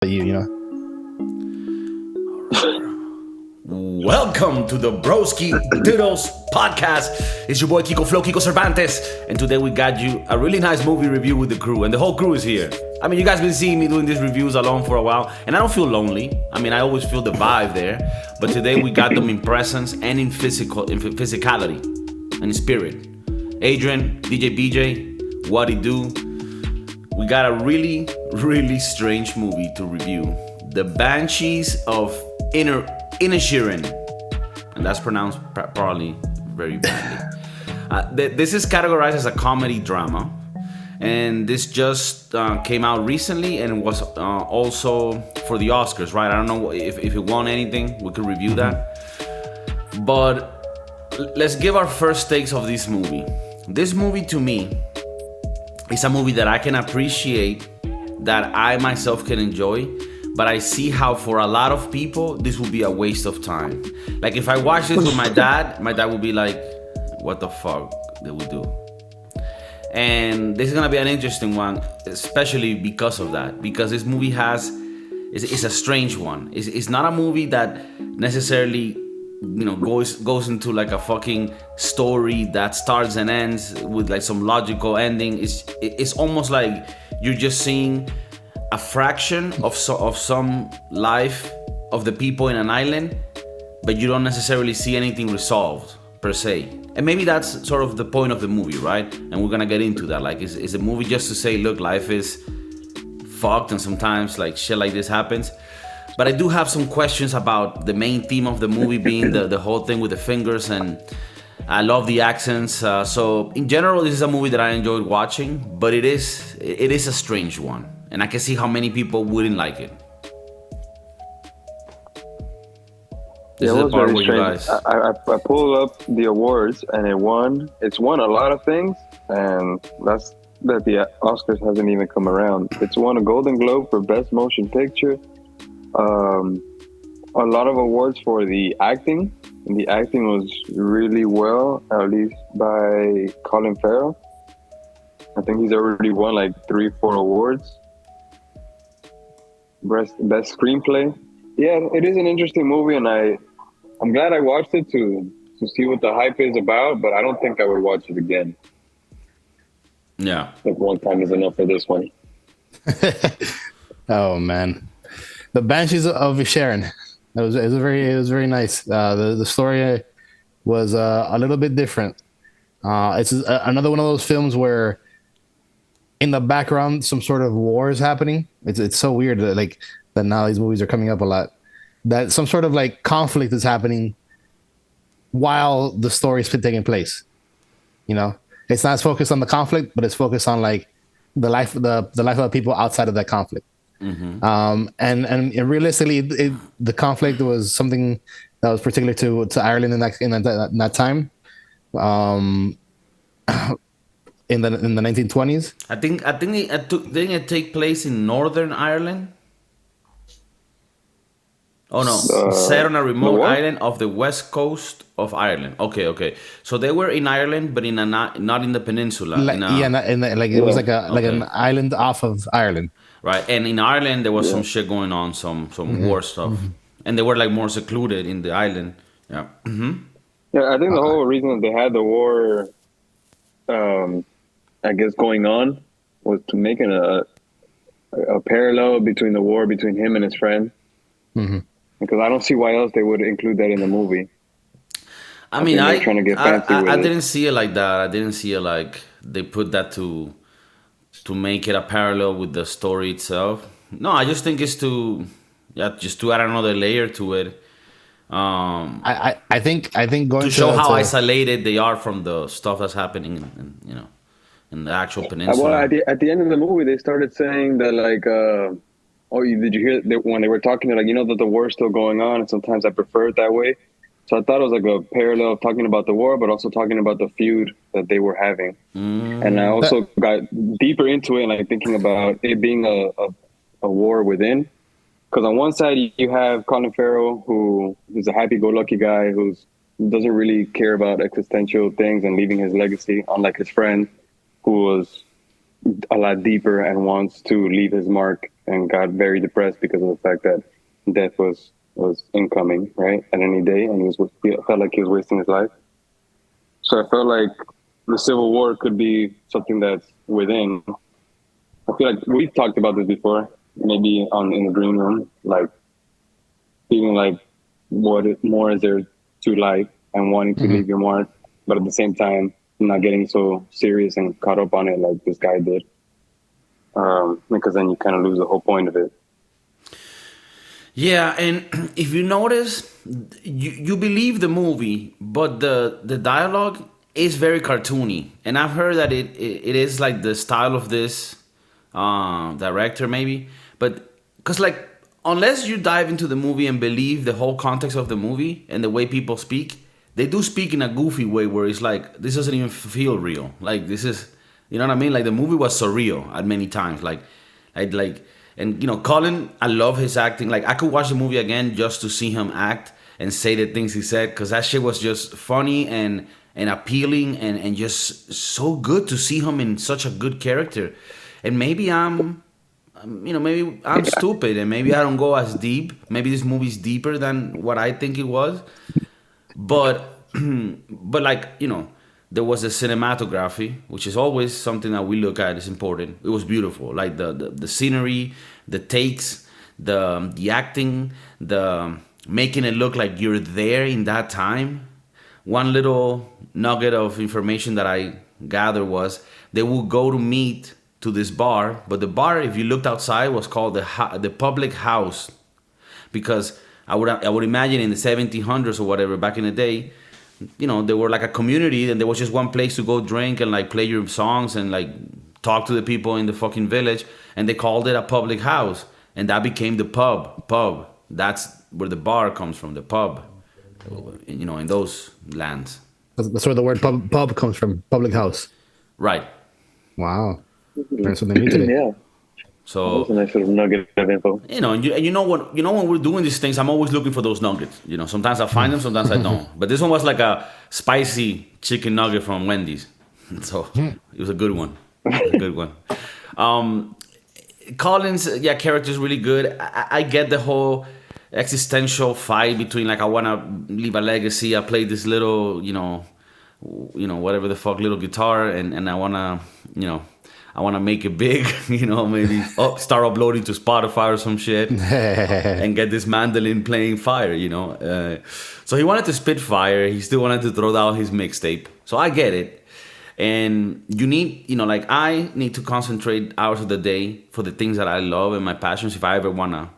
you. Welcome to the Broski Doodles podcast. It's your boy Kiko Cervantes, and today we got you a really nice movie review with the crew, and the whole crew is here. I mean, you guys been seeing me doing these reviews alone for a while, and I don't feel lonely. I mean, I always feel the vibe there, but today we got them in presence and in physicality and in spirit. Adrian, DJ BJ, what he do? We got a really, really strange movie to review. The Banshees of Inisherin. And that's pronounced probably very badly. This is categorized as a comedy drama. And this just came out recently and was also for the Oscars, right? I don't know if it won anything. We could review that. But let's give our first takes of this movie. This movie, to me, is a movie that I can appreciate, that I myself can enjoy, but I see how for a lot of people, this would be a waste of time. Like if I watch this with my dad would be like, what the fuck did we do? And this is gonna be an interesting one, especially because of that. Because this movie it's a strange one. It's not a movie that necessarily goes into like a fucking story that starts and ends with like some logical ending. It's almost like you're just seeing a fraction of some life of the people in an island, but you don't necessarily see anything resolved per se. And maybe that's sort of the point of the movie, right? And we're gonna get into that. Like, is a movie just to say, look, life is fucked and sometimes like shit like this happens? But I do have some questions about the main theme of the movie being the whole thing with the fingers, and I love the accents. So in general, this is a movie that I enjoyed watching, but it is a strange one. And I can see how many people wouldn't like it. This is the part where you guys... I pulled up the awards and it's won a lot of things, and that's that the Oscars hasn't even come around. It's won a Golden Globe for Best Motion Picture. A lot of awards for the acting, and the acting was really well, at least by Colin Farrell. I think he's already won like 3-4 awards. Best screenplay. Yeah, it is an interesting movie, and I'm glad I watched it to see what the hype is about, but I don't think I would watch it again. Yeah. I think one time is enough for this one. Oh man. The Banshees of Inisherin. It was very nice. The story was a little bit different. It's another one of those films where in the background some sort of war is happening. It's so weird that now these movies are coming up a lot. That some sort of like conflict is happening while the story is taking place. It's not as focused on the conflict, but it's focused on like the life of the people outside of that conflict. Mm-hmm. And realistically, the conflict was something that was particular to Ireland in that time, in the 1920s. I think didn't it take place in Northern Ireland? Oh no, set on a remote island of the west coast of Ireland. Okay. So they were in Ireland, but not in the peninsula. It was like an island off of Ireland. Right, and in Ireland there was some shit going on, some war stuff, and they were like more secluded in the island. Yeah. Mm-hmm. Yeah, I think the whole reason that they had the war, I guess, going on was to make a parallel between the war between him and his friend. Mm-hmm. Because I don't see why else they would include that in the movie. I mean, I didn't see it like that. I didn't see it like they put that to make it a parallel with the story itself. No, I just think it's to add another layer to it. I think going to show how isolated they are from the stuff that's happening in the actual peninsula. Well, at the end of the movie, they started saying that like, did you hear when they were talking? They're like, that the war's still going on, and sometimes I prefer it that way. So I thought it was like a parallel of talking about the war, but also talking about the feud that they were having. And I also got deeper into it, and like thinking about it being a war within. Because on one side you have Colin Farrell, who is a happy-go-lucky guy who doesn't really care about existential things and leaving his legacy, unlike his friend, who was a lot deeper and wants to leave his mark and got very depressed because of the fact that death was incoming, right, at any day, and he felt like he was wasting his life. So I felt like the Civil War could be something that's within. I feel like we've talked about this before, maybe in the green room, like feeling like more is there to life and wanting to leave your mark, but at the same time not getting so serious and caught up on it like this guy did, because then you kind of lose the whole point of it. Yeah, and if you notice, you believe the movie, but the dialogue is very cartoony, and I've heard that it is like the style of this director maybe, but because like unless you dive into the movie and believe the whole context of the movie and the way people speak, they do speak in a goofy way where it's like this doesn't even feel real. Like this is, you know what I mean? Like the movie was surreal at many times. Like. And, you know, Colin, I love his acting. Like, I could watch the movie again just to see him act and say the things he said, because that shit was just funny and appealing and just so good to see him in such a good character. And maybe I'm stupid and maybe I don't go as deep. Maybe this movie's deeper than what I think it was. But, like, you know, there was the cinematography, which is always something that we look at is important. It was beautiful, like the scenery, the takes, the acting, the making it look like you're there in that time. One little nugget of information that I gathered was they would go to meet to this bar, but the bar, if you looked outside, was called the public house, because I would imagine in the 1700s or whatever back in the day, you know, they were like a community and there was just one place to go drink and like play your songs and like talk to the people in the fucking village, and they called it a public house, and that became the pub. That's where the bar comes from, the pub, you know, in those lands. That's where the word pub comes from, public house. Right. Wow. Learn something new today. Yeah. So that's a nice little nugget of info. You know, and you know when we're doing these things, I'm always looking for those nuggets. You know, sometimes I find them, sometimes I don't. But this one was like a spicy chicken nugget from Wendy's, so it was a good one. It was a good one. Colin's character is really good. I get the whole existential fight between like I want to leave a legacy. I play this little, you know, whatever the fuck little guitar, and I wanna, you know. I want to make it big, you know, maybe start uploading to Spotify or some shit and get this mandolin playing fire, you know. So he wanted to spit fire. He still wanted to throw down his mixtape. So I get it. And you need, you know, like I need to concentrate hours of the day for the things that I love and my passions if I ever want to.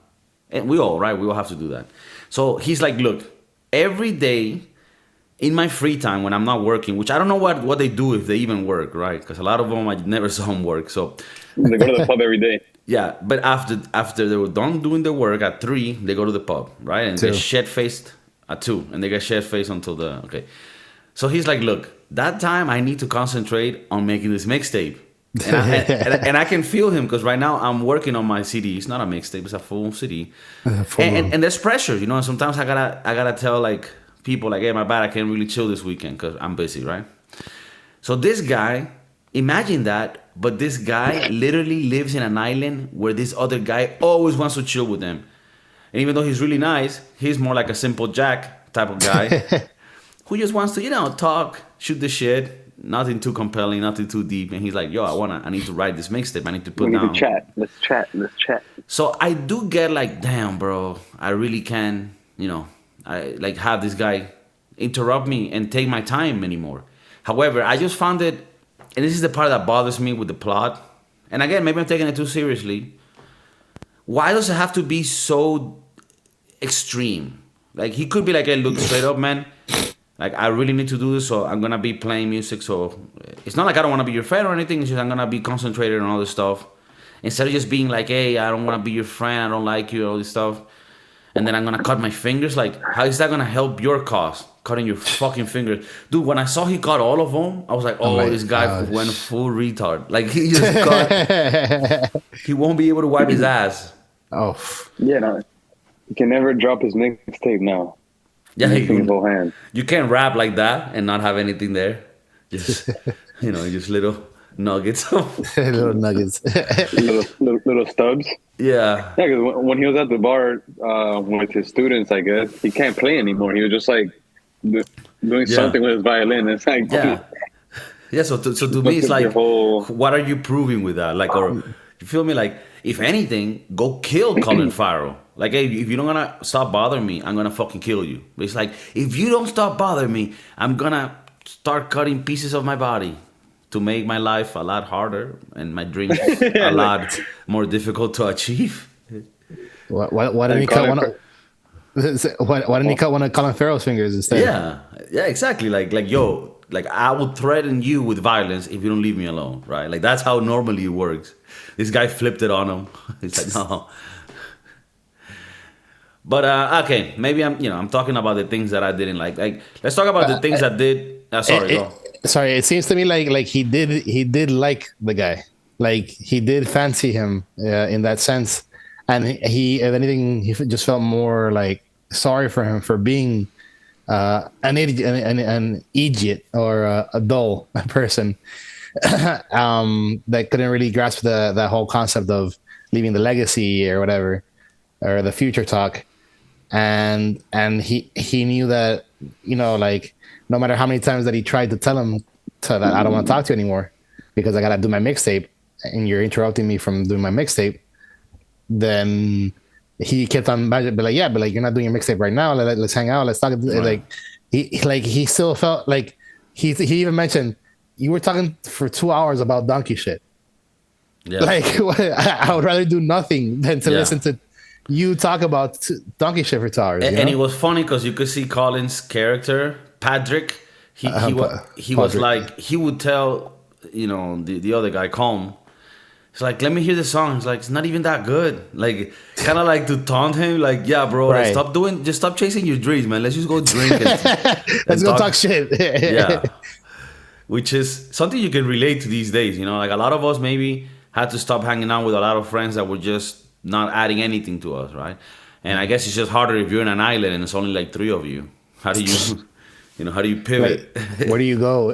And we all have to do that. So he's like, look, every day in my free time when I'm not working, which I don't know what they do if they even work, right? Because a lot of them I never saw them work. So they go to the pub every day. Yeah, but after they were done doing the work at 3, they go to the pub, right? And they shed faced at 2, and they get shed faced until So he's like, look, that time I need to concentrate on making this mixtape. And I can feel him because right now I'm working on my CD. It's not a mixtape; it's a full CD. And there's pressure, you know. And sometimes I gotta tell like people like, hey, my bad, I can't really chill this weekend because I'm busy, right? So this guy, imagine that, but this guy literally lives in an island where this other guy always wants to chill with them. And even though he's really nice, he's more like a simple Jack type of guy who just wants to, you know, talk, shoot the shit, nothing too compelling, nothing too deep. And he's like, yo, I need to write this mixtape. I need to put down. Let's chat. So I do get like, damn, bro, I really can, you know, I like have this guy interrupt me and take my time anymore. However, I just found it, and this is the part that bothers me with the plot. And again, maybe I'm taking it too seriously. Why does it have to be so extreme? Like he could be like, hey, look, straight up, man. Like I really need to do this, so I'm gonna be playing music. So it's not like I don't want to be your friend or anything. It's just I'm gonna be concentrated on all this stuff instead of just being like, hey, I don't want to be your friend. I don't like you, all this stuff. And then I'm gonna cut my fingers. Like, how is that gonna help your cause? Cutting your fucking fingers, dude. When I saw he cut all of them, I was like, "Oh, this guy went full retard. Like he just cut. He won't be able to wipe his ass." Oh, yeah. No, he can never drop his mixtape now. Yeah, his whole hand. You can't rap like that and not have anything there. Just you know, just little nuggets. Little nuggets. Little stubs. Yeah. Yeah, because when he was at the bar with his students, I guess he can't play anymore. He was just like doing Yeah. something with his violin. It's like, Yeah. Yeah. So to me, look it's at your like, whole. what are you proving with that? Like, or you feel me? Like, if anything, go kill Colin Farrell. Like, hey, if you don't gonna stop bothering me, I'm gonna fucking kill you. But it's like, if you don't stop bothering me, I'm gonna start cutting pieces of my body to make my life a lot harder and my dreams a like, lot more difficult to achieve. Why didn't he cut one of why didn't he cut one of Colin Farrell's fingers instead? Yeah, yeah, exactly. Like, yo, like I would threaten you with violence if you don't leave me alone, right? Like that's how normally it works. This guy flipped it on him. He's like, no. But okay, maybe I'm talking about the things that I didn't like. Like, let's talk about the things that did. Sorry, go. Sorry, it seems to me like he did like the guy, like he did fancy him in that sense, and he if anything he just felt more like sorry for him for being an idiot, an idiot or a dull person that couldn't really grasp that whole concept of leaving the legacy or whatever or the future talk, and he knew that like no matter how many times that he tried to tell him that I don't want to talk to you anymore because I gotta do my mixtape and you're interrupting me from doing my mixtape, then he kept on but you're not doing your mixtape right now. Let's hang out. Let's talk. Right. He still felt like he even mentioned you were talking for 2 hours about donkey shit. Yeah. Like I would rather do nothing than to listen to you talk about donkey shit for 2 hours. And it was funny because you could see Colin's character, Patrick. He was like, he would tell the other guy, Colm. He's like, let me hear the song. He's like, it's not even that good. Like, kind of like to taunt him. Like, yeah, bro, Right. just stop chasing your dreams, man. Let's just go drink Let's go talk shit. Yeah. Which is something you can relate to these days. Like a lot of us maybe had to stop hanging out with a lot of friends that were just not adding anything to us, right? And I guess it's just harder if you're in an island and it's only like 3 of you. How do you, how do you pivot? Like, where do you go?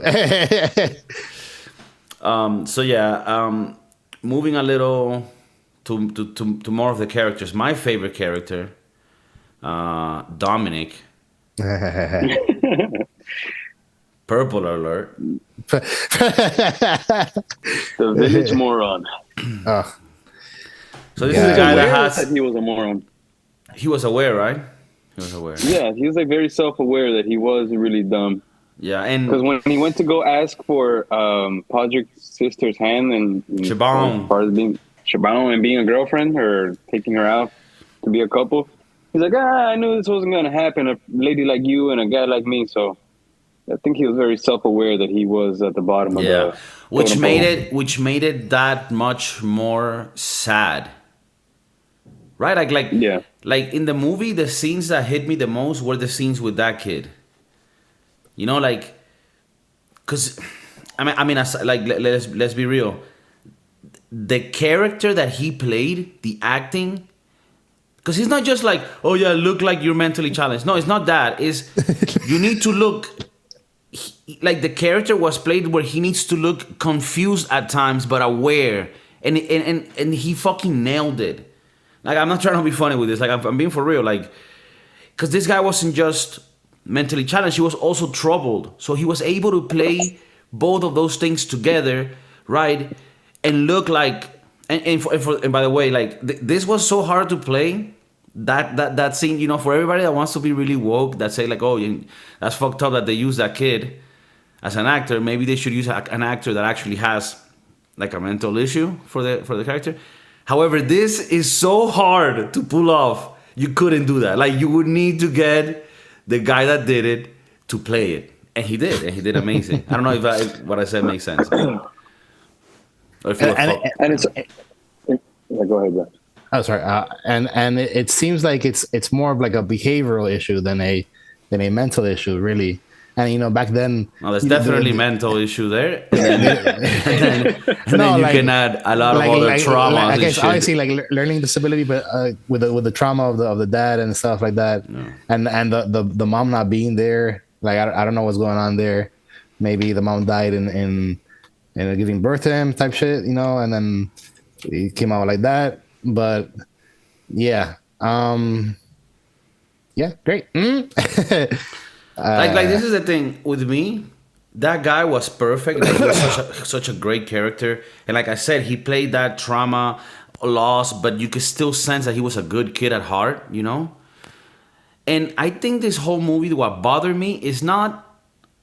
Moving a little to more of the characters. My favorite character, Dominic. Purple alert. The village moron. So this is the guy that Said he was a moron. He was aware, right? He was aware. Yeah, he was like very self-aware that he was really dumb. Yeah, and Because when he went to go ask for Podrick's sister's hand and Shabon. as far as being Shabon and being a girlfriend or taking her out to be a couple, he's like, I knew this wasn't gonna happen. A lady like you and a guy like me. So I think he was very self-aware that he was at the bottom of the which totem pole. made it that much more sad. Right? Like in the movie, the scenes that hit me the most were the scenes with that kid. Like, cause let's be real. The character that he played, the acting, because he's not just like, oh yeah, look like you're mentally challenged. No, it's not that. It's you need to look like the character was played where he needs to look confused at times but aware, and he fucking nailed it. Like, I'm not trying to be funny with this. Like, I'm being for real. Like, because this guy wasn't just mentally challenged, he was also troubled. So he was able to play both of those things together, right? And look like, and by the way, like this was so hard to play. That scene, for everybody that wants to be really woke, that say like, oh, that's fucked up that they use that kid as an actor. Maybe they should use an actor that actually has like a mental issue for the character. However, this is so hard to pull off. You couldn't do that. Like, you would need to get the guy that did it to play it. And he did amazing. I don't know if what I said makes sense. Or if Go ahead, bro. Oh, sorry. And it seems like it's more of like a behavioral issue than a mental issue, really. And back then, well, there's definitely mental issue there. And then you can add a lot of other traumas. I and guess shit. obviously like learning disability, but with the trauma of the dad and stuff like that, and the mom not being there. Like I don't know what's going on there. Maybe the mom died in and giving birth to him type shit, and then he came out like that. But yeah, yeah, great. Like this is the thing with me. That guy was perfect. Like, he was such a great character, and like I said, he played that trauma, loss, but you could still sense that he was a good kid at heart. And I think this whole movie, what bothered me is not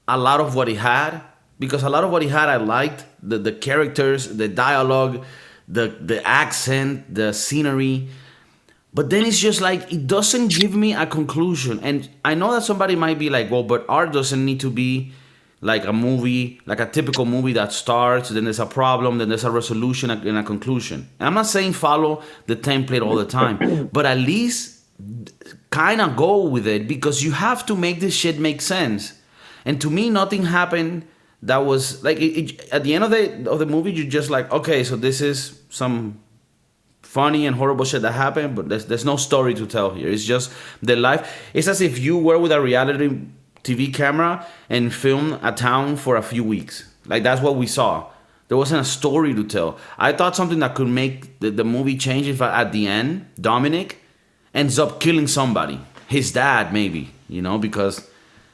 a lot of what he had, because a lot of what he had I liked, the characters, the dialogue, the accent, the scenery. But then it's just like, it doesn't give me a conclusion. And I know that somebody might be like, well, but art doesn't need to be like a movie, like a typical movie that starts, then there's a problem, then there's a resolution and a conclusion. And I'm not saying follow the template all the time, but at least kind of go with it, because you have to make this shit make sense. And to me, nothing happened that was like, at the end of the movie, you're just like, okay, so this is some funny and horrible shit that happened, but there's no story to tell here. It's just the life. It's as if you were with a reality TV camera and filmed a town for a few weeks. Like, that's what we saw. There wasn't a story to tell. I thought something that could make the movie change if at the end, Dominic ends up killing somebody. His dad, maybe, because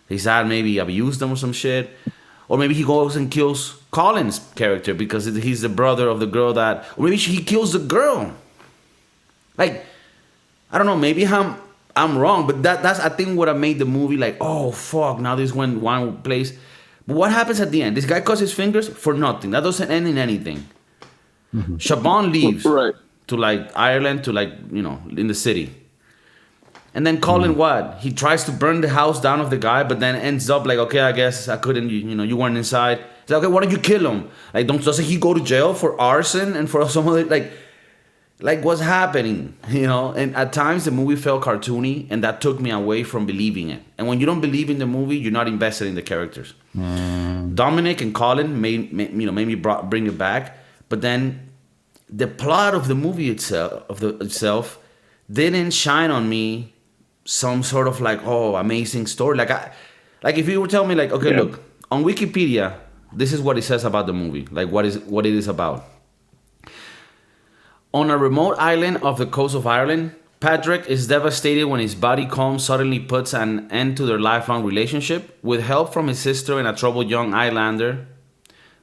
his dad maybe abused him or some shit. Or maybe he goes and kills Colin's character because he's the brother of the girl that... Or maybe he kills the girl. Like, I don't know, maybe I'm wrong, but that's, I think, what made the movie like, oh, fuck, now this went one place. But what happens at the end? This guy cuts his fingers for nothing. That doesn't end in anything. Mm-hmm. Siobhan leaves to, like, Ireland to, like, in the city. And then Colin, what? He tries to burn the house down of the guy, but then ends up like, okay, I guess I couldn't, you weren't inside. It's like, okay, why don't you kill him? Like, doesn't he go to jail for arson and for some other, like what's happening, And at times the movie felt cartoony, and that took me away from believing it. And when you don't believe in the movie, you're not invested in the characters. Dominic and Colin made me bring it back, but then the plot of the movie itself didn't shine on me some sort of like, oh, amazing story. Like if you were telling me like, okay, look, on Wikipedia, this is what it says about the movie, like what it is about. On a remote island off the coast of Ireland, Patrick is devastated when his buddy Colm suddenly puts an end to their lifelong relationship. With help from his sister and a troubled young Islander,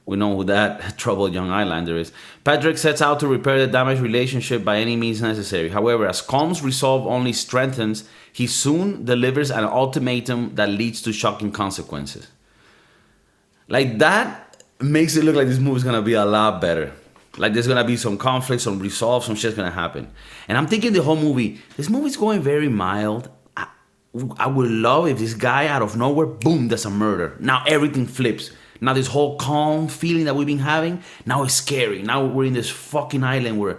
we know who that troubled young Islander is, Patrick sets out to repair the damaged relationship by any means necessary. However, as Colm's resolve only strengthens, he soon delivers an ultimatum that leads to shocking consequences. Like, that makes it look like this movie's gonna be a lot better. Like, there's gonna be some conflict, some resolve, some shit's gonna happen. And I'm thinking the whole movie, this movie's going very mild. I would love if this guy out of nowhere, boom, there's a murder. Now everything flips. Now this whole calm feeling that we've been having, now it's scary. Now we're in this fucking island where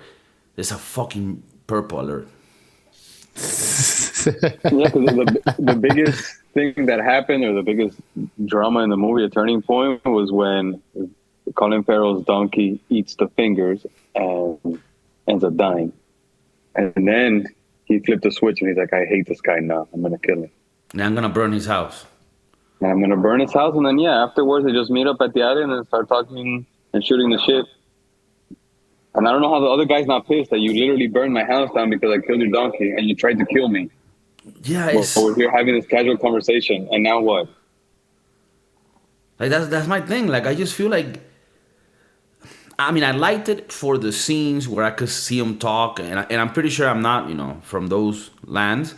there's a fucking purple alert. Yeah, because the biggest thing that happened, or the biggest drama in the movie, a turning point, was when Colin Farrell's donkey eats the fingers and ends up dying. And then he flipped a switch and he's like, I hate this guy now. I'm going to kill him. And I'm going to burn his house. And I'm going to burn his house. And then, afterwards, they just meet up at the island and start talking and shooting the shit. And I don't know how the other guy's not pissed that you literally burned my house down because I killed your donkey and you tried to kill me. Yeah, it's... We're here having this casual conversation. And now what? Like, that's my thing. Like, I just feel like... I mean, I liked it for the scenes where I could see him talk, and I'm pretty sure I'm not, from those lands,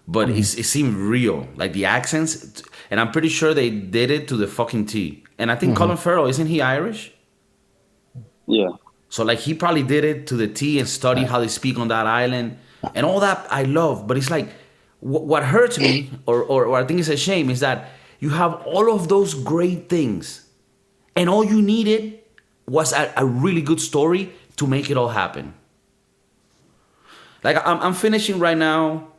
but it seemed real, like the accents, and I'm pretty sure they did it to the fucking T. And I think Colin Farrell, isn't he Irish? Yeah. So like he probably did it to the T and studied how they speak on that island, and all that I love. But it's like what hurts me, or I think it's a shame, is that you have all of those great things, and all you needed was a really good story to make it all happen. Like, I'm finishing right now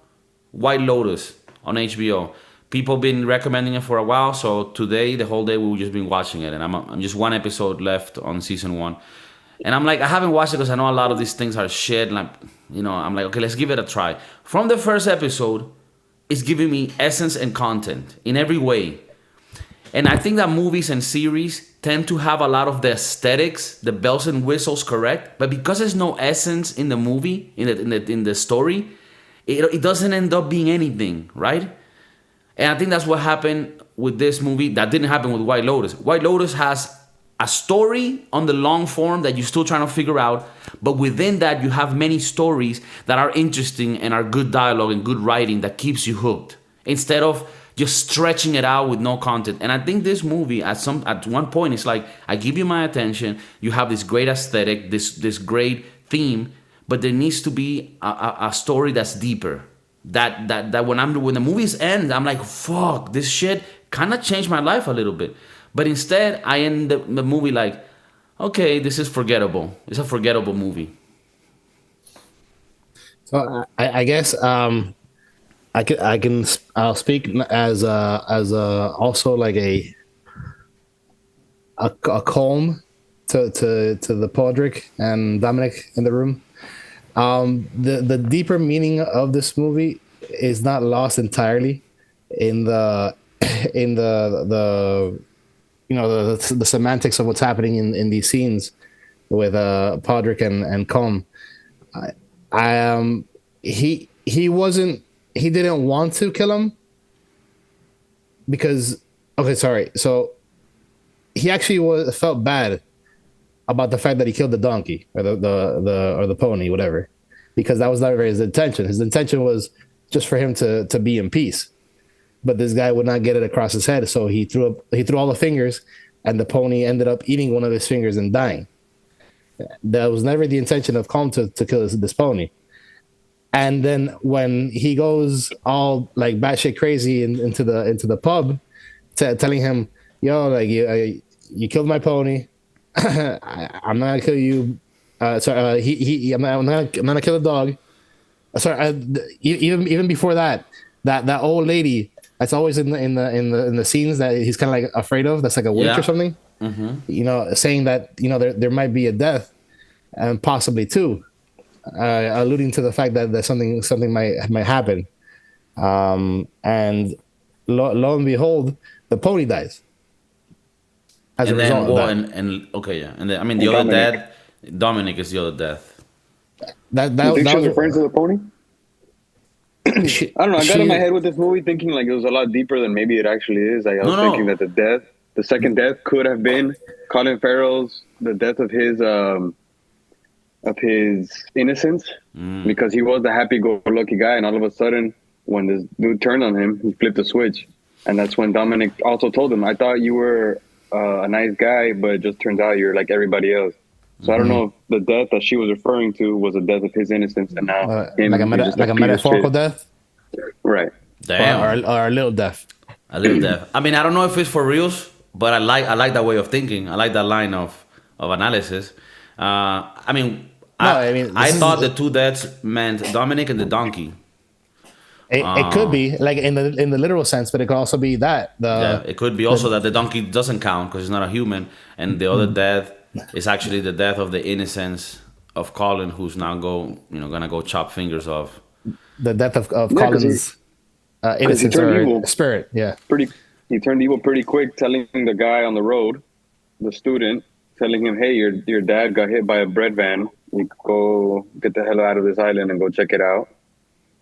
White Lotus on HBO. People been recommending it for a while, so today, the whole day, we've just been watching it, and I'm just one episode left on season 1. And I'm like, I haven't watched it because I know a lot of these things are shit, like, I'm like, okay, let's give it a try. From the first episode, it's giving me essence and content in every way. And I think that movies and series tend to have a lot of the aesthetics, the bells and whistles correct, but because there's no essence in the movie, in the story, it doesn't end up being anything, right? And I think that's what happened with this movie. That didn't happen with White Lotus. White Lotus has a story on the long form that you're still trying to figure out, but within that you have many stories that are interesting and are good dialogue and good writing that keeps you hooked instead of just stretching it out with no content. And I think this movie at one point it's like, I give you my attention, you have this great aesthetic, this great theme, but there needs to be a story that's deeper. That when the movies end, I'm like, fuck, this shit kind of changed my life a little bit. But instead, I end the movie like, okay, this is forgettable. It's a forgettable movie. So I guess I'll speak as also like a calm to the Podrick and Dominic in the room. The deeper meaning of this movie is not lost entirely in the the semantics of what's happening in these scenes with Podrick and Colm. He didn't want to kill him because so he actually felt bad about the fact that he killed the donkey or the pony, whatever, because that was never his intention. His intention was just for him to be in peace. But this guy would not get it across his head, so he threw all the fingers, and the pony ended up eating one of his fingers and dying. That was never the intention of Colm to kill this pony. And then when he goes all like batshit crazy into the pub, telling him, "Yo, like you killed my pony. I'm not gonna kill you. I'm not gonna kill the dog." Even before that old lady. That's always in the scenes that he's kind of like afraid of. That's like a witch or something. Mm-hmm. Saying that there might be a death, and possibly two, alluding to the fact that something might happen. And lo and behold, the pony dies. As a result of that. And then, I mean the other death, Dominic is the other death. You think she was referring to the pony? I don't know. I got in my head with this movie thinking like it was a lot deeper than maybe it actually is. I was thinking that the second death could have been Colin Farrell's, the death of his innocence, because he was the happy-go-lucky guy, and all of a sudden, when this dude turned on him, he flipped a switch, and that's when Dominic also told him, "I thought you were a nice guy, but it just turns out you're like everybody else." So I don't know if the death that she was referring to was a death of his innocence, and now like a metaphorical death, right? Damn. Or a little death. A little death. I mean, I don't know if it's for reals, but I like that way of thinking. I like that line of analysis. I thought the two deaths meant Dominic and the donkey. It could be like in the literal sense, but it could also be that it could be also that the donkey doesn't count because it's not a human, and the other death is actually the death of the innocence of Colin, who's now gonna go chop fingers off. The death of Colin's innocence or evil. Spirit. Yeah, he turned evil pretty quick, telling the guy on the road, the student, telling him, "Hey, your dad got hit by a bread van. You go get the hell out of this island and go check it out."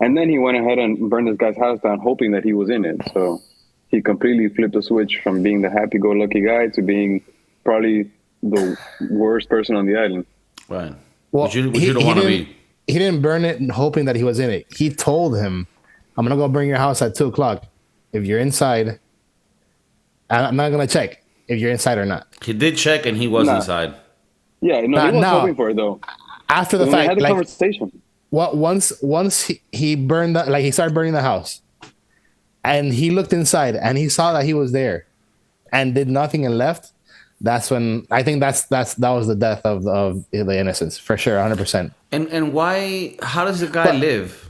And then he went ahead and burned this guy's house down, hoping that he was in it. So he completely flipped the switch from being the happy-go-lucky guy to being probably the worst person on the island. Right. Well, which you don't want to be. He didn't burn it hoping that he was in it. He told him, "I'm going to go burn your house at 2:00. If you're inside, I'm not going to check if you're inside or not." He did check and he was inside. Yeah, he was hoping for it, though. After the fact, they had the conversation. Once he burned he started burning the house, and he looked inside and he saw that he was there, and did nothing and left. That's when I think that was the death of the innocence for sure, 100%. And why? How does the guy live?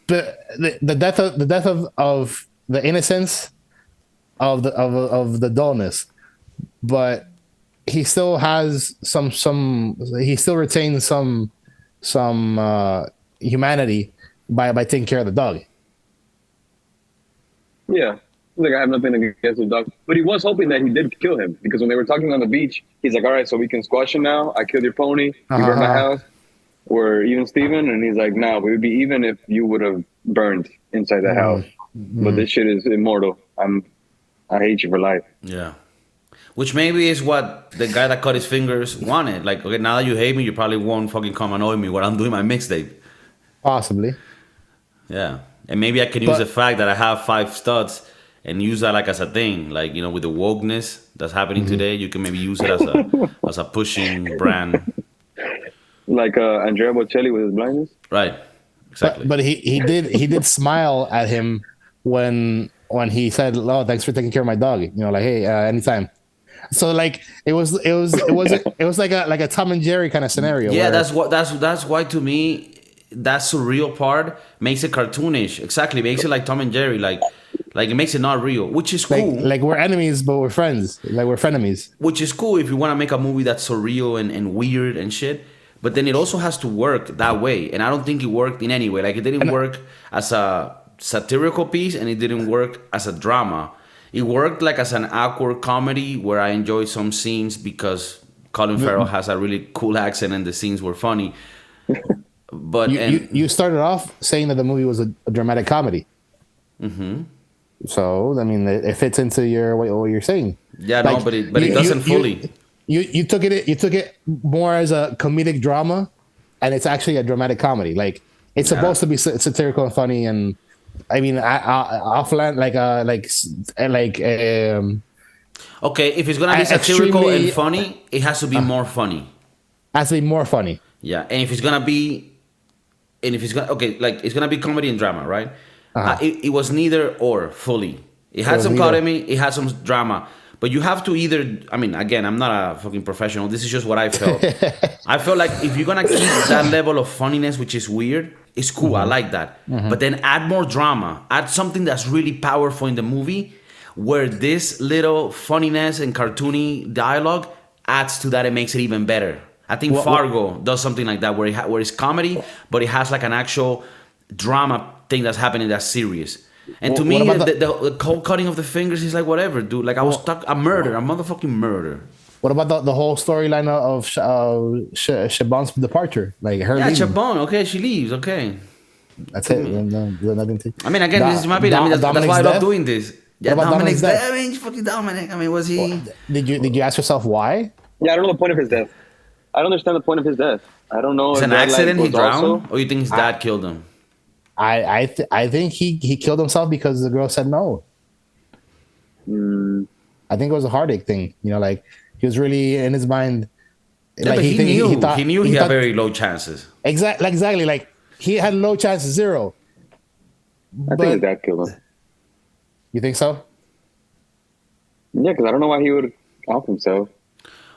The death of the innocence of the dullness, but he still has some. He still retains some humanity by taking care of the dog. Yeah, He's like, I have nothing against the dog. But he was hoping that he did kill him because when they were talking on the beach, he's like, all right, so we can squash him now. I killed your pony. You burned my house. We're even Steven. And he's like, no, we would be even if you would have burned inside the house. But this shit is immortal. I hate you for life. Yeah. Which maybe is what the guy that cut his fingers wanted. Like, okay, now that you hate me, you probably won't fucking come annoy me when I'm doing my mixtape. Possibly. Yeah. And maybe I can use the fact that I have 5 studs and use that like as a thing. Like, you know, with the wokeness that's happening today, you can maybe use it as a pushing brand. Like Andrea Bocelli with his blindness? Right. Exactly. But he did smile at him when he said, "Oh, thanks for taking care of my dog." You know, like, hey, anytime. So like it was like a Tom and Jerry kind of scenario. Yeah, that's why to me that surreal part makes it cartoonish. Exactly, makes it like Tom and Jerry, like it makes it not real, which is cool. Like we're enemies, but we're friends. Like we're frenemies. Which is cool if you want to make a movie that's surreal and weird and shit. But then it also has to work that way, and I don't think it worked in any way. Like it didn't work as a satirical piece, and it didn't work as a drama. It worked like as an awkward comedy where I enjoyed some scenes because Colin Farrell has a really cool accent and the scenes were funny. But you started off saying that the movie was a dramatic comedy. Mm-hmm. So I mean, it fits into what you're saying. Yeah, like, no, but it doesn't fully. You took it more as a comedic drama, and it's actually a dramatic comedy. Like it's supposed to be satirical and funny, and I mean, offline okay, if it's gonna be satirical and funny, it has to be more funny. Has to be more funny. Yeah, and if it's gonna be comedy and drama, right? It was neither or fully. It had some comedy, it had some drama. But you have to either, I mean, again, I'm not a fucking professional. This is just what I felt. I felt like if you're going to keep that level of funniness, which is weird, it's cool. I like that. But then add more drama. Add something that's really powerful in the movie where this little funniness and cartoony dialogue adds to that and makes it even better. I think Fargo does something like that where it's comedy, but it has like an actual drama thing that's happening that's serious. And to me, the cold cutting of the fingers is like, whatever, dude. Like, I was stuck. A motherfucking murder. What about the whole storyline of Shaban's departure? Like, her leaving? Shaban, okay, she leaves, okay. That's it. Nothing to... I mean, again, this is my opinion. I mean, that's why I love doing this. Yeah, Dominic's death. I mean, fucking Dominic. I mean, was he... Did you ask yourself why? Yeah, I don't know the point of his death. I don't understand the point of his death. I don't know. It's an accident, he drowned? Or you think his dad killed him? I think he killed himself because the girl said no. I think it was a heartache thing. You know, like he was really in his mind. Yeah, like but he knew he had very low chances. Exactly. Like he had low chances, 0. I think his dad killed him. You think so? Yeah, because I don't know why he would off himself.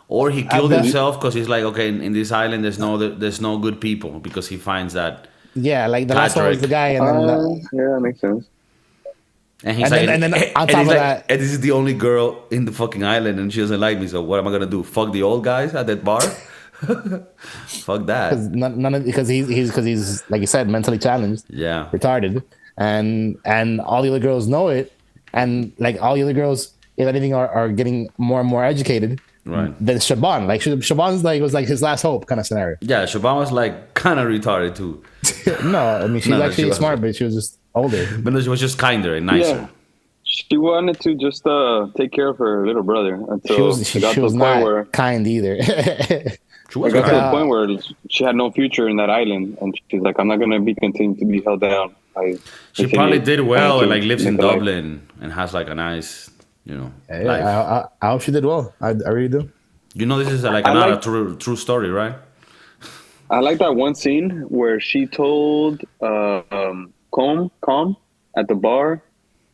Or he killed himself because he's like, okay, in this island there's no good people because he finds that. Yeah, like the last one was the guy, and then yeah, that makes sense. And he's and then on top of that, and this is the only girl in the fucking island, and she doesn't like me. So what am I gonna do? Fuck the old guys at that bar? Fuck that. Because he's like you said, mentally challenged. Yeah, retarded, and all the other girls know it, and like all the other girls, if anything, are getting more and more educated. Right. Then Shaban, like Shaban's like was like his last hope kind of scenario. Yeah, Shaban was like kind of retarded too. No, I mean she's actually smart, but she was just older. But no, she was just kinder and nicer. Yeah. She wanted to just take care of her little brother until she was not kind either. She got to the point where she had no future in that island, and she's like, "I'm not gonna be continuing to be held down." She probably did well and like lives in Dublin and has like a nice. You know, I hope she did well. I really do. You know, this is like another true story, right? I like that one scene where she told Com at the bar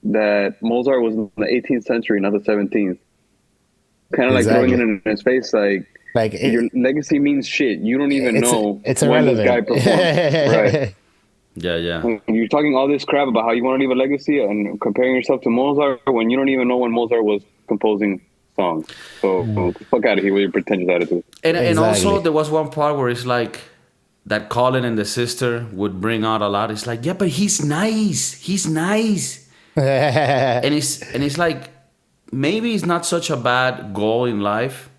that Mozart was in the 18th century, not the 17th. Kind of like throwing it in his face, like your legacy means shit. You don't even know it's when irrelevant. this guy performed. Right. Yeah. You're talking all this crap about how you want to leave a legacy and comparing yourself to Mozart when you don't even know when Mozart was composing songs. So fuck out of here with your pretentious attitude. And also there was one part where it's like that Colin and the sister would bring out a lot. It's like, yeah, but he's nice. He's nice. And it's like, maybe it's not such a bad goal in life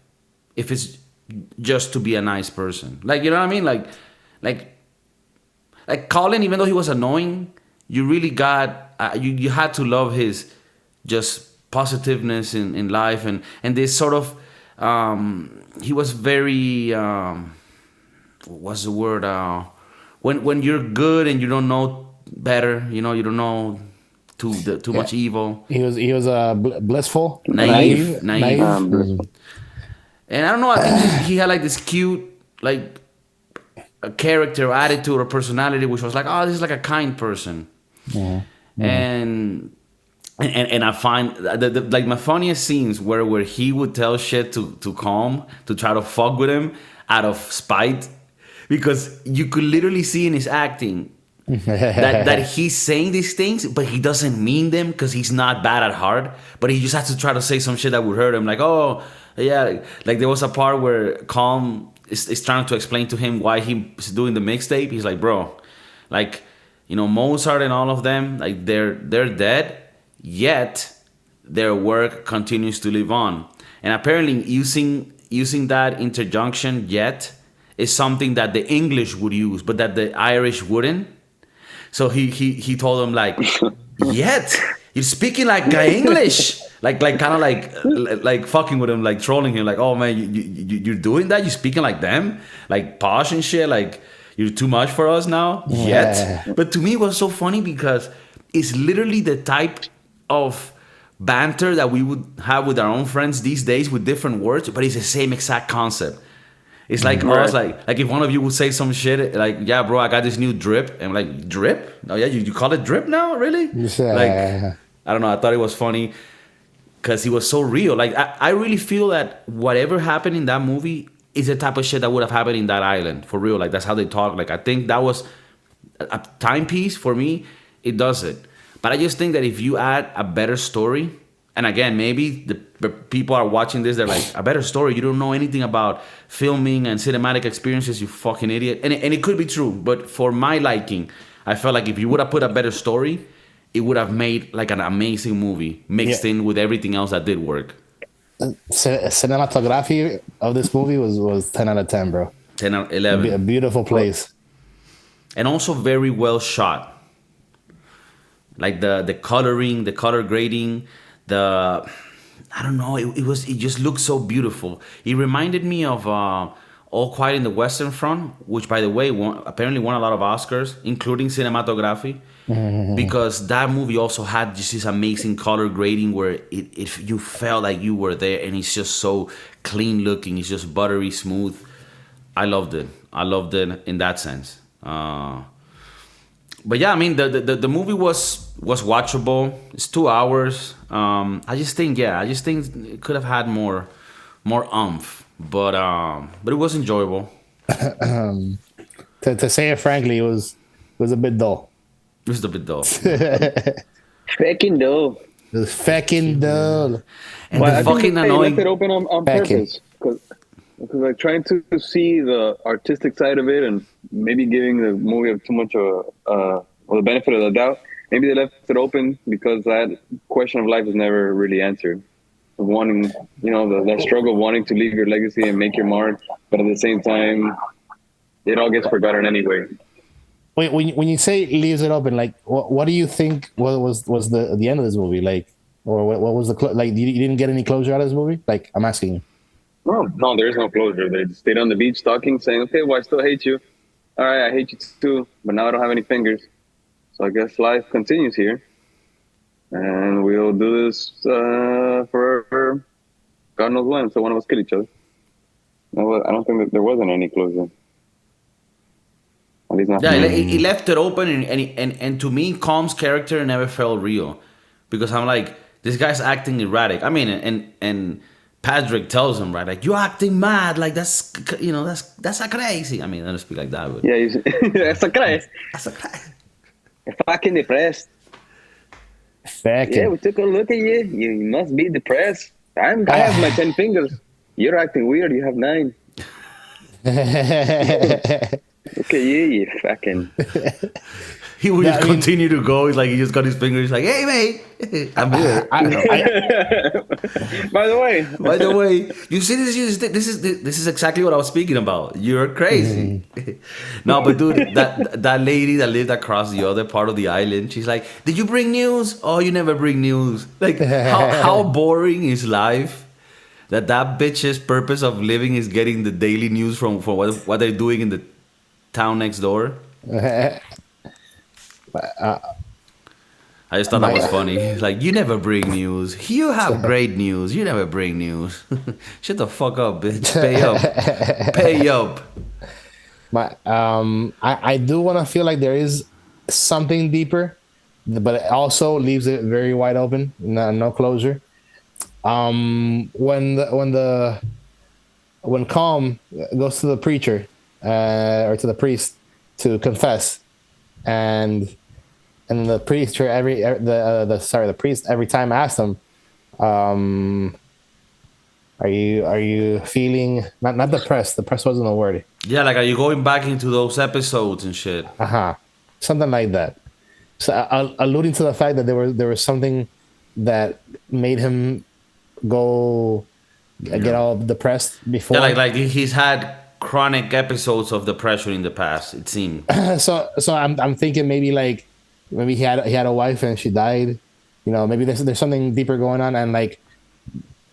if it's just to be a nice person. Like, you know what I mean? Like Colin, even though he was annoying, you really got you had to love his just positiveness in life, and this sort of he was very what's the word, when you're good and you don't know better, you don't know too much evil. He was blissful, Naive. Blissful. And I don't know, I think he had like this cute, like, a character, attitude, or personality, which was like, oh, this is like a kind person. And I find like my funniest scenes where he would tell shit to Calm to try to fuck with him out of spite, because you could literally see in his acting that he's saying these things, but he doesn't mean them, because he's not bad at heart, but he just has to try to say some shit that would hurt him. Like, oh yeah, like there was a part where Calm is trying to explain to him why he's doing the mixtape. He's like, bro, like, Mozart and all of them, like they're dead, yet their work continues to live on. And apparently using that interjunction, yet, is something that the English would use, but that the Irish wouldn't. So he told him, like, yet you're speaking like English, like kind of like fucking with him, like trolling him, like, oh man, you're doing that, you're speaking like them, like posh and shit, like you're too much for us now. Yet. But to me it was so funny, because it's literally the type of banter that we would have with our own friends these days with different words, but it's the same exact concept. It's like us, like if one of you would say some shit, like, yeah, bro, I got this new drip. And I'm like, drip? Oh, yeah, you call it drip now? Really? Like, I don't know. I thought it was funny because he was so real. Like, I really feel that whatever happened in that movie is the type of shit that would have happened in that island. For real. Like, that's how they talk. Like, I think that was a timepiece for me. It does it. But I just think that if you add a better story, and again, maybe the people are watching this, they're like, a better story? You don't know anything about filming and cinematic experiences, you fucking idiot. And it could be true, but for my liking, I felt like if you would have put a better story, it would have made like an amazing movie mixed in with everything else that did work. Cinematography of this movie was 10 out of 10, bro. 10 out of 11. A beautiful place. And also very well shot. Like the coloring, the color grading, I don't know, it just looked so beautiful. It reminded me of All Quiet in the Western Front, which, by the way, apparently won a lot of Oscars, including cinematography, because that movie also had just this amazing color grading where you felt like you were there, and it's just so clean looking. It's just buttery smooth. I loved it. In that sense. But yeah, I mean, the movie was watchable. It's 2 hours. I just think it could have had more oomph, but it was enjoyable. To say it frankly, it was a bit dull. It was a bit dull. Fucking dull. It was fucking dull. And Well, the I think fucking they annoying. left it open on purpose, because like trying to see the artistic side of it, and maybe giving the movie too much the benefit of the doubt. Maybe they left it open because that question of life is never really answered. Wanting, that struggle of wanting to leave your legacy and make your mark, but at the same time, it all gets forgotten anyway. Wait, when you say leaves it open, like, what do you think was the end of this movie? Like, or what was the like? You didn't get any closure out of this movie? Like, I'm asking you. No, there is no closure. They stayed on the beach talking, saying, "Okay, well, I still hate you. All right, I hate you too, but now I don't have any fingers. So I guess life continues here, and we'll do this for God knows when. So one of us kill each other." No, I don't think that there wasn't any closure. At least not. Yeah, he left it open, and to me, Calm's character never felt real, because I'm like, this guy's acting erratic. I mean, and Patrick tells him, right, like, you're acting mad, like that's a crazy. I mean, I don't speak like that, but Yeah, that's a crazy. that's a crazy. Fucking depressed. Yeah, we took a look at you. You must be depressed. I have my 10 fingers. You're acting weird. You have 9. Look at you fucking. He would Yeah, just I mean- continue to go. He's like, he just got his finger. He's like, hey, mate, I'm here. By the way, By the way, you see this is exactly what I was speaking about. You're crazy. No, but dude, that lady that lived across the other part of the island, she's like, did you bring news? Oh, you never bring news. Like, how boring is life? That bitch's purpose of living is getting the daily news from what they're doing in the town next door. I just thought that was funny. It's like, you never bring news. You have great news. You never bring news. Shut the fuck up, bitch. Pay up. Pay up. I do want to feel like there is something deeper, but it also leaves it very wide open. No closure. When Calm goes to the preacher or to the priest to confess, and the preacher the priest every time asks him, are you feeling not depressed? Depressed wasn't a word. Yeah, like, are you going back into those episodes and shit? Something like that. So alluding to the fact that there was something that made him go get all depressed before. Yeah, like he's had chronic episodes of depression in the past, it seemed. So I'm thinking maybe he had a wife and she died. You know, maybe there's something deeper going on, and like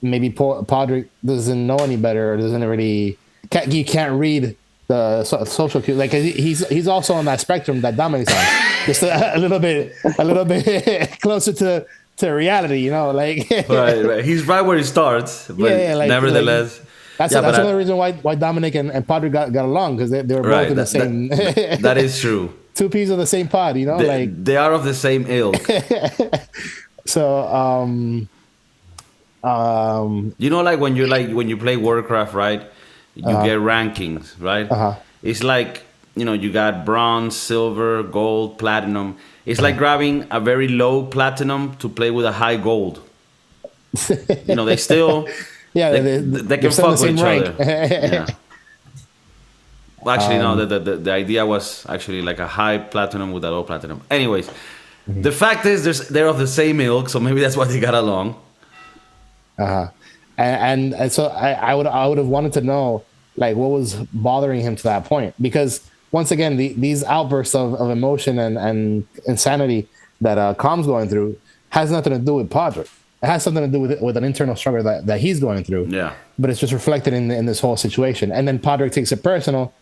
maybe Podrick doesn't know any better, or doesn't really you can't read the social cues. Like he's also on that spectrum that Dominic's on, just a little bit closer to reality. You know, like right. He's right where he starts, but nevertheless. That's another reason why Dominic and Podrick got along, because they were both in the same. That is true. Two peas of the same pod, you know, they are of the same ilk. So, you know, like when you play Warcraft, right? You get rankings, right? It's like, you know, you got bronze, silver, gold, platinum. It's like grabbing a very low platinum to play with a high gold. You know, they still. Yeah, they can fuck with each other. Yeah. Well, actually, no. The idea was actually like a high platinum with a low platinum. Anyways, the fact is they're of the same ilk, so maybe that's why they got along. And so I would have wanted to know, like, what was bothering him to that point, because once again these outbursts of emotion and insanity that Calm's going through has nothing to do with Podrick. It has something to do with an internal struggle that he's going through. Yeah. But it's just reflected in this whole situation. And then Podrick takes it personal,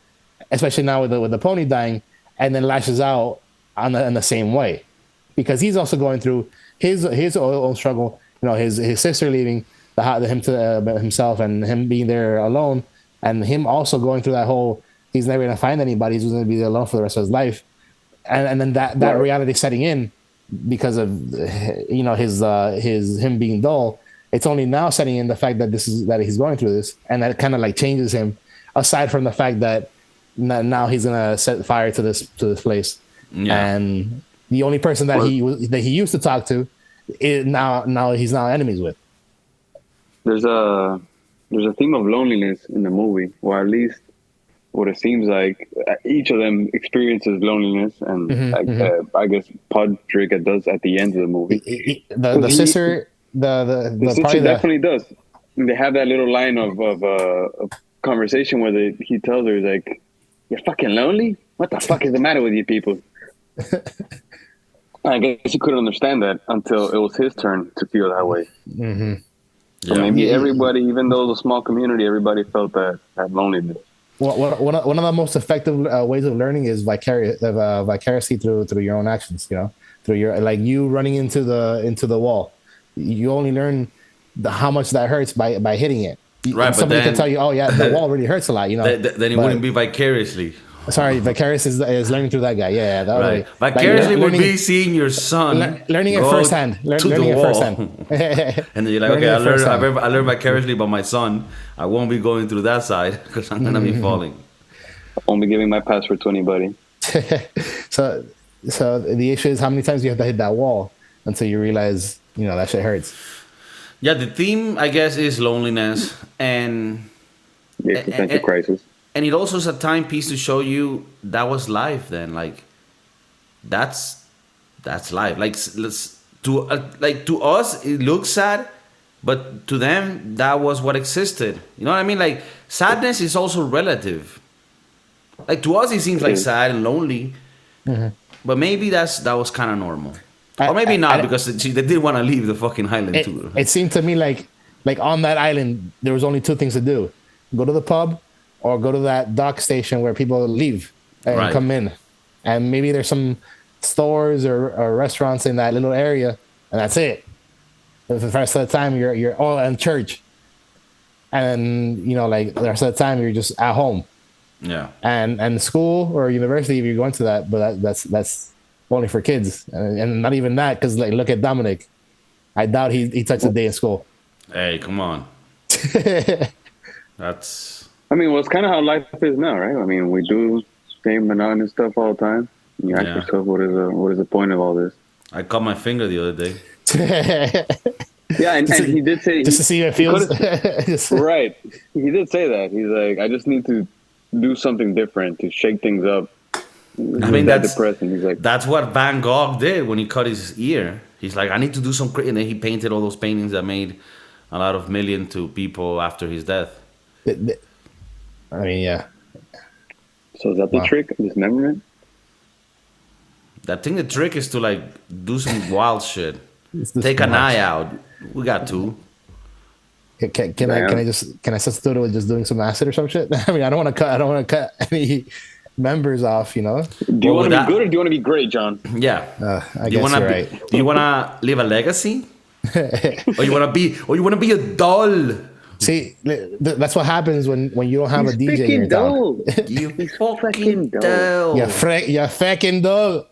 especially now with the pony dying, and then lashes out in the same way, because he's also going through his own struggle. You know, his sister leaving him to himself, and him being there alone, and him also going through that whole, he's never going to find anybody, he's going to be alone for the rest of his life, and then that reality setting in. Because of, you know, his him being dull, it's only now setting in the fact that he's going through this, and that kind of like changes him. Aside from the fact that now he's gonna set fire to this place, and the only person that he used to talk to, is now he's enemies with. There's a theme of loneliness in the movie, or at least what it seems like. Each of them experiences loneliness, and I guess Podrick does at the end of the movie. The sister definitely does. They have that little line of conversation where he tells her, he's like, "You're fucking lonely? What the fuck is the matter with you people?" I guess he couldn't understand that until it was his turn to feel that way. So maybe everybody, even though it was a small community, everybody felt that loneliness. Well, one of the most effective ways of learning is vicariously through your own actions. You know, through your, like, you running into the wall. You only learn how much that hurts by hitting it. Right, somebody can tell you, "Oh yeah, the wall really hurts a lot." You know, then it wouldn't be vicariously. Sorry, vicarious is learning through that guy. Yeah, that right. Vicariously would be seeing your son learning it firsthand. Learning it firsthand. And then you're like, okay, I learned vicariously about my son. I won't be going through that side because I'm gonna be falling. I won't be giving my password to anybody. So the issue is, how many times you have to hit that wall until you realize, you know, that shit hurts. Yeah, the theme, I guess, is loneliness and the existential crisis. And it also is a timepiece to show you that was life then. Like, that's life. Like let's to us it looks sad, but to them that was what existed. You know what I mean? Like sadness is also relative. Like to us it seems like sad and lonely, but maybe that was kind of normal, or maybe not because they didn't want to leave the fucking island too. It seemed to me like on that island there was only two things to do: go to the pub or go to that dock station where people leave and come in, and maybe there's some stores or restaurants in that little area, and that's it. For the rest of the time you're all in church, and like the rest of the time you're just at home. Yeah. And school or university if you're going to that, but that's only for kids, and not even that, because like look at Dominic. I doubt he touched a day in school. Hey, come on. That's. I mean, well, it's kind of how life is now, right? I mean, we do same monotonous stuff all the time. You ask yourself, what is the point of all this? I cut my finger the other day. Yeah, and he did say just to see how it feels. Right. He did say that. He's like, I just need to do something different to shake things up. I mean, that's depressing. He's like, that's what Van Gogh did when he cut his ear. He's like, I need to do some and then he painted all those paintings that made a lot of million to people after his death. I mean, yeah. So is that the trick? Dismemberment? I think the trick is to like do some wild shit. Take an eye out. We got two. Can I substitute it with just doing some acid or some shit? I mean, I don't want to cut any members off, Do you want to be good or do you want to be great, John? Yeah. I guess you're right. Do you want to leave a legacy? or you want to be a doll? See, that's what happens when you don't have a DJ in your town. You fucking doll. You're fucking dull.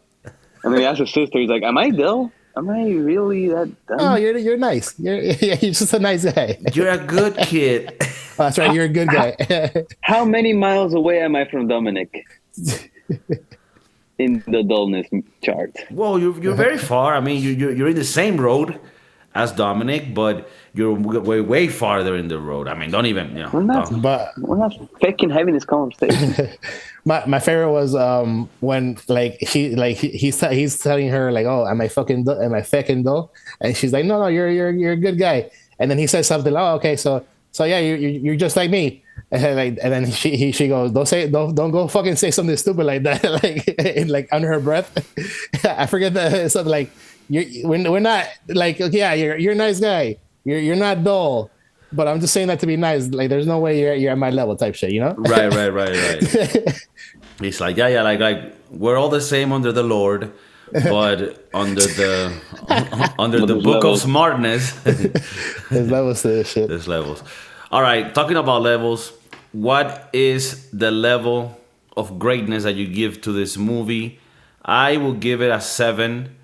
And then he asked his sister, he's like, am I dull? Am I really that dumb? Oh, you're nice. You're just a nice guy. You're a good kid. Oh, that's right. You're a good guy. How many miles away am I from Dominic? In the dullness chart. Well, you're very far. I mean, you're in the same road as Dominic, but you're way farther in the road. I mean, don't even, We're not faking having this conversation. My favorite was when he's telling her like, oh, am I fucking dull? And she's like, no, you're a good guy. And then he says something, oh, okay, so yeah, you're just like me. And then she goes, don't go fucking say something stupid like that, like under her breath. I forget that something like we're not like, okay, yeah, you're a nice guy. You're not dull. But I'm just saying that to be nice. Like, there's no way you're at my level type shit, Right. He's like, yeah, like we're all the same under the Lord, but under the book of smartness, there's levels to this shit. There's levels. All right, talking about levels, what is the level of greatness that you give to this movie? I will give it a 7,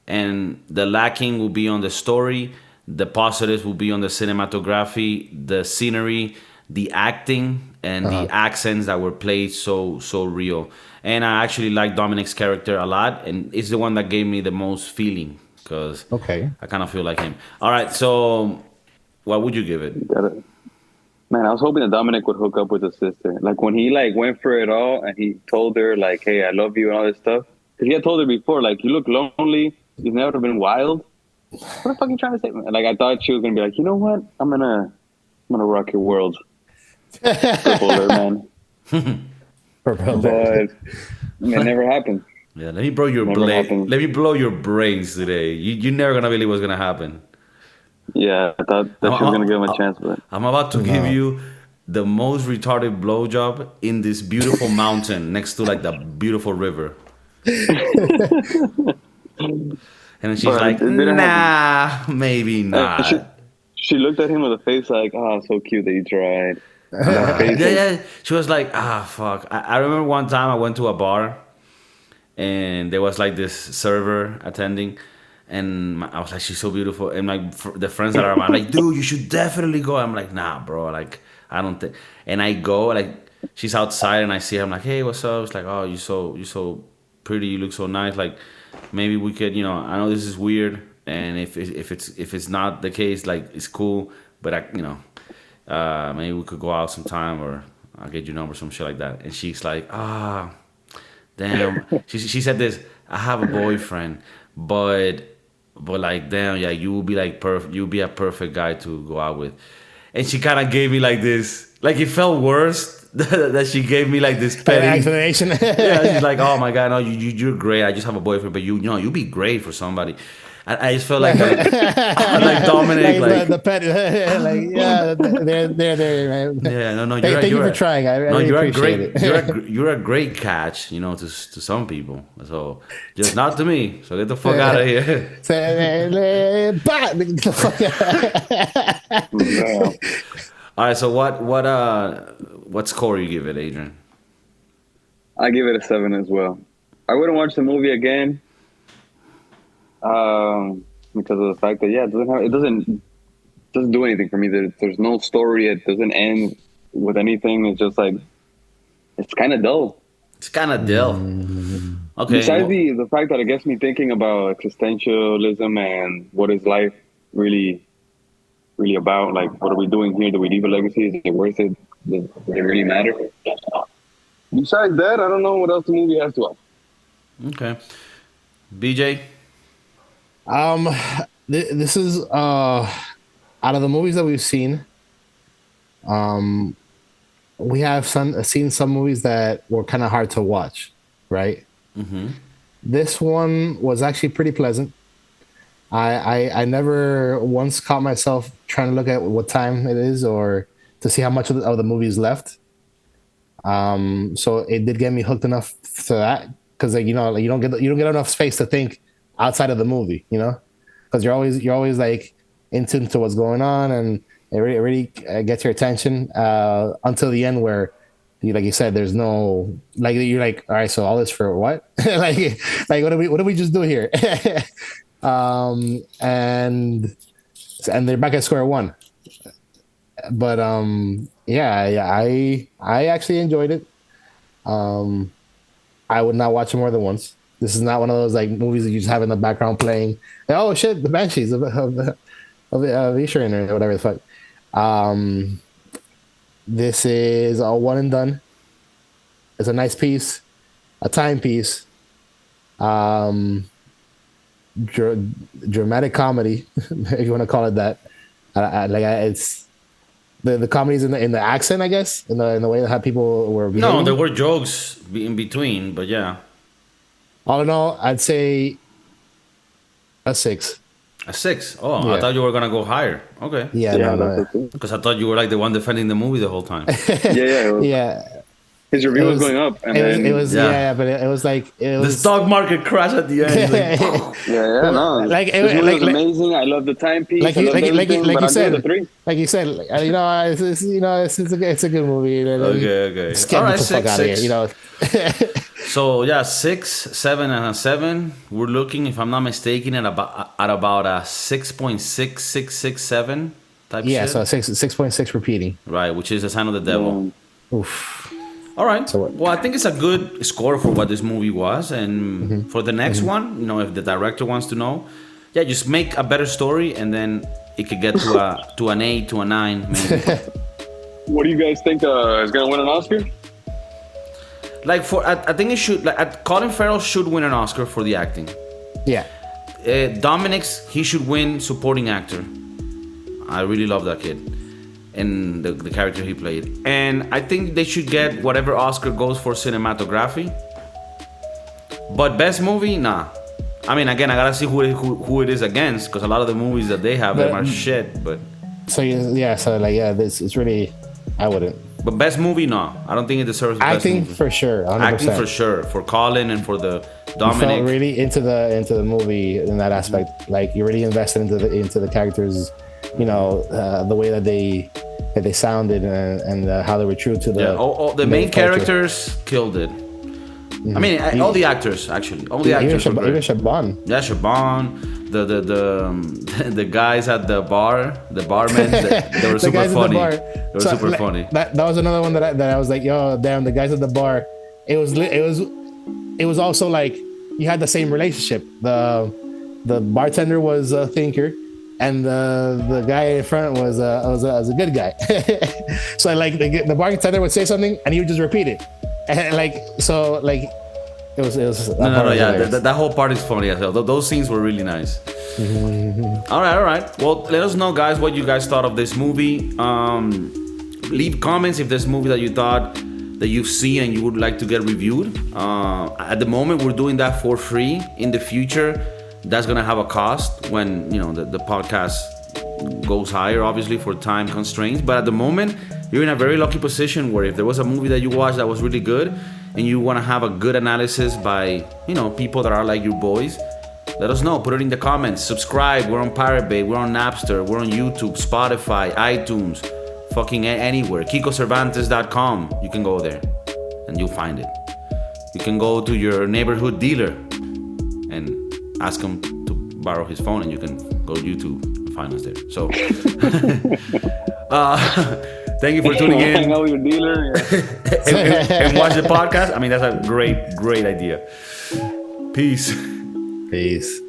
and the lacking will be on the story. The positives will be on the cinematography, the scenery, the acting, and the accents that were played so real. And I actually like Dominic's character a lot, and it's the one that gave me the most feeling because I kind of feel like him. All right, so what would you give it? Man, I was hoping that Dominic would hook up with his sister. Like when he went for it all and he told her like, "Hey, I love you" and all this stuff. Because he had told her before, like, "You look lonely. You've never been wild." What the fuck are you trying to say? Like, I thought she was gonna be like, you know what? I'm gonna rock your world. Purple alert, man. Purple alert. But it never happened. Yeah, let me blow your brains today. You're never gonna believe what's gonna happen. Yeah, I thought that she was gonna give him a chance, but I'm about to give you the most retarded blowjob in this beautiful mountain next to like the beautiful river. And she's like, nah, maybe not. She looked at him with a face like, oh, so cute that you tried. Yeah. She was like, fuck. I remember one time I went to a bar and there was like this server attending. And I was like, she's so beautiful. And like the friends that are around, like, dude, you should definitely go. I'm like, nah, bro. Like, I don't think. And I go, like, she's outside and I see her. I'm like, hey, what's up? It's like, oh, you're so pretty. You look so nice. Like, maybe we could, I know this is weird, and if it's not the case, like, it's cool, but maybe we could go out sometime, or I'll get your number, some shit like that. And she's like, damn. She said this. I have a boyfriend, but like, damn, yeah, you will be like perfect. You'll be a perfect guy to go out with. And she kind of gave me like this. Like it felt worse that she gave me like this petty explanation. Yeah, she's like, oh my god, no, you're great. I just have a boyfriend, but you know, you'd be great for somebody. And I just felt like Dominic, like the pet, like yeah, they're man. yeah, no, Thank you for trying. I really appreciate it. You're a great catch, you know, to some people. So just not to me. So get the fuck out of here. All right. So what score you give it, Adrian? I give it a 7 as well. I wouldn't watch the movie again. Because of the fact that it doesn't do anything for me. There's no story. It doesn't end with anything. It's just like it's kind of dull. It's kind of dull. Okay. Besides the fact that it gets me thinking about existentialism and what is life really about. Like, what are we doing here? Do we leave a legacy? Is it worth it? Does it really matter? Besides that, I don't know what else the movie has to offer. Okay. BJ. This is out of the movies that we've seen. We have seen some movies that were kind of hard to watch, right? Mm-hmm. This one was actually pretty pleasant. I never once caught myself trying to look at what time it is or to see how much of the movie is left. So it did get me hooked enough to that because you don't get enough space to think outside of the movie, because you're always like in tune to what's going on, and it really gets your attention until the end where, like you said, there's no like you're like, all right, so all this for what? like what do we just do here? And they're back at square one. But I actually enjoyed it. I would not watch it more than once. This is not one of those like movies that you just have in the background playing. Oh shit, the Banshees of Inisherin or whatever the fuck. This is a one and done. It's a nice piece, a timepiece. Dramatic comedy, if you want to call it that. It's the comedy's in the accent, I guess, in the way that how people were behaving. No, there were jokes in between, but yeah. All in all, I'd say a 6. A 6? Oh, Yeah. I thought you were gonna go higher. Okay. Yeah, no. Because I thought you were like the one defending the movie the whole time. Yeah. His review was going up, and it was but it was like the stock market crashed at the end. no. Like it was amazing. I love the timepiece. Like you said, it's a good movie. Okay. Just get the fuck out of here, So yeah, 6, 7, and a 7. We're looking, if I'm not mistaken, at about a 6.6667 type. Yeah, shit. so 6.6 repeating. Right, which is a sign of the devil. Oof. All right. Well, I think it's a good score for what this movie was, and for the next one, if the director wants to know, just make a better story, and then it could get to an 8, to a 9, maybe. What do you guys think is gonna win an Oscar? Like I think it should. Colin Farrell should win an Oscar for the acting. Yeah. Dominic's, he should win supporting actor. I really love that kid and the character he played. And I think they should get whatever Oscar goes for cinematography. But best movie, nah. I mean, again, I gotta see who it is against, because a lot of the movies that they have them are shit. But it's really, I wouldn't. But best movie, no. I don't think it deserves best acting movie. For sure. 100%. Acting for sure. For Colin and for the Dominic. You felt really into the movie in that aspect. Like you're really invested into the characters. The way that they sounded and how they were true to the all the main characters killed it. I mean, all the actors actually. All the actors. Even Shaban. Yeah, Shaban. The guys at the bar, the barmen, they were super funny. They were super funny. That was another one that I was like, yo, damn, the guys at the bar. It was also like you had the same relationship. The bartender was a thinker, and the guy in front was a good guy. So like the bartender would say something, and he would just repeat it, and No, yeah, that whole part is funny as hell. Those scenes were really nice. All right. Well, let us know, guys, what you guys thought of this movie. Leave comments if there's a movie that you thought that you've seen and you would like to get reviewed. At the moment, we're doing that for free. In the future, that's gonna have a cost when the podcast goes higher, obviously, for time constraints. But at the moment, you're in a very lucky position where if there was a movie that you watched that was really good and you want to have a good analysis by people that are like your boys, let us know. Put it in the comments. Subscribe. We're on Pirate Bay, we're on Napster, we're on YouTube, Spotify, iTunes, fucking anywhere. KIKOCervantes.com. You can go there and you'll find it. You can go to your neighborhood dealer and ask him to borrow his phone, and you can go to YouTube and find us there. So thank you for tuning in. Hang out with your dealer. and watch the podcast. I mean, that's a great idea. Peace. Peace.